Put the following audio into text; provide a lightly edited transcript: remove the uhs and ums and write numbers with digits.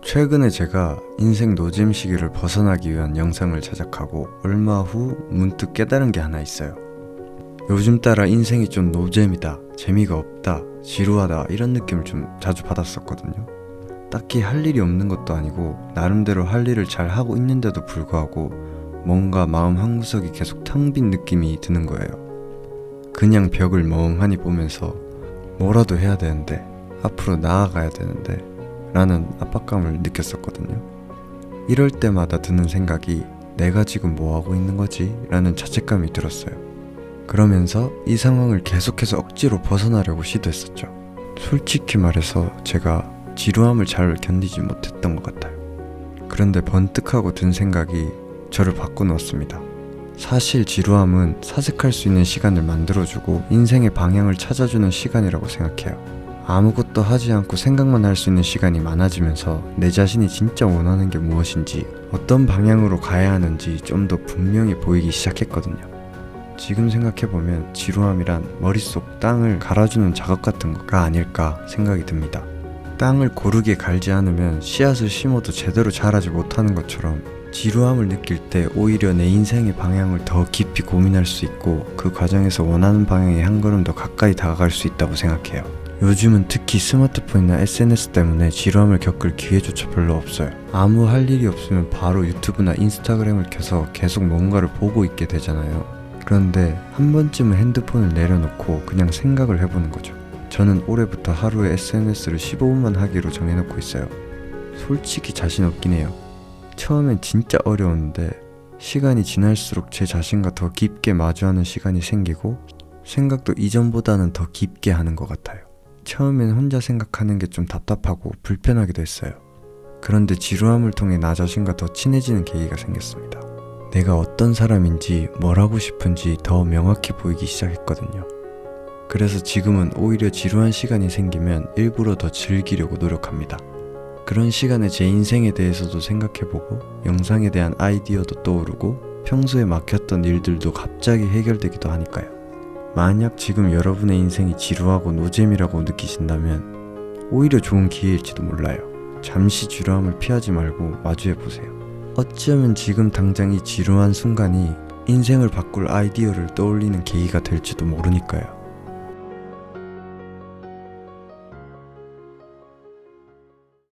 최근에 제가 인생 노잼 시기를 벗어나기 위한 영상을 제작하고 얼마 후 문득 깨달은 게 하나 있어요. 요즘 따라 인생이 좀 노잼이다, 재미가 없다, 지루하다 이런 느낌을 좀 자주 받았었거든요. 딱히 할 일이 없는 것도 아니고 나름대로 할 일을 잘 하고 있는데도 불구하고 뭔가 마음 한구석이 계속 텅 빈 느낌이 드는 거예요. 그냥 벽을 멍하니 보면서 뭐라도 해야 되는데, 앞으로 나아가야 되는데 라는 압박감을 느꼈었거든요. 이럴 때마다 드는 생각이 내가 지금 뭐하고 있는 거지? 라는 자책감이 들었어요. 그러면서 이 상황을 계속해서 억지로 벗어나려고 시도했었죠. 솔직히 말해서 제가 지루함을 잘 견디지 못했던 것 같아요. 그런데 번뜩하고 든 생각이 저를 바꿔놓았습니다. 사실 지루함은 사색할 수 있는 시간을 만들어주고 인생의 방향을 찾아주는 시간이라고 생각해요. 아무것도 하지 않고 생각만 할 수 있는 시간이 많아지면서 내 자신이 진짜 원하는 게 무엇인지, 어떤 방향으로 가야 하는지 좀 더 분명히 보이기 시작했거든요. 지금 생각해보면 지루함이란 머릿속 땅을 갈아주는 작업 같은 거가 아닐까 생각이 듭니다. 땅을 고르게 갈지 않으면 씨앗을 심어도 제대로 자라지 못하는 것처럼 지루함을 느낄 때 오히려 내 인생의 방향을 더 깊이 고민할 수 있고 그 과정에서 원하는 방향에 한 걸음 더 가까이 다가갈 수 있다고 생각해요. 요즘은 특히 스마트폰이나 SNS 때문에 지루함을 겪을 기회조차 별로 없어요. 아무 할 일이 없으면 바로 유튜브나 인스타그램을 켜서 계속 뭔가를 보고 있게 되잖아요. 그런데 한 번쯤은 핸드폰을 내려놓고 그냥 생각을 해보는 거죠. 저는 올해부터 하루에 SNS를 15분만 하기로 정해놓고 있어요. 솔직히 자신 없긴 해요. 처음엔 진짜 어려웠는데 시간이 지날수록 제 자신과 더 깊게 마주하는 시간이 생기고 생각도 이전보다는 더 깊게 하는 것 같아요. 처음엔 혼자 생각하는 게 좀 답답하고 불편하기도 했어요. 그런데 지루함을 통해 나 자신과 더 친해지는 계기가 생겼습니다. 내가 어떤 사람인지 뭘 하고 싶은지 더 명확히 보이기 시작했거든요. 그래서 지금은 오히려 지루한 시간이 생기면 일부러 더 즐기려고 노력합니다. 그런 시간에 제 인생에 대해서도 생각해보고 영상에 대한 아이디어도 떠오르고 평소에 막혔던 일들도 갑자기 해결되기도 하니까요. 만약 지금 여러분의 인생이 지루하고 노잼이라고 느끼신다면 오히려 좋은 기회일지도 몰라요. 잠시 지루함을 피하지 말고 마주해보세요. 어쩌면 지금 당장 이 지루한 순간이 인생을 바꿀 아이디어를 떠올리는 계기가 될지도 모르니까요.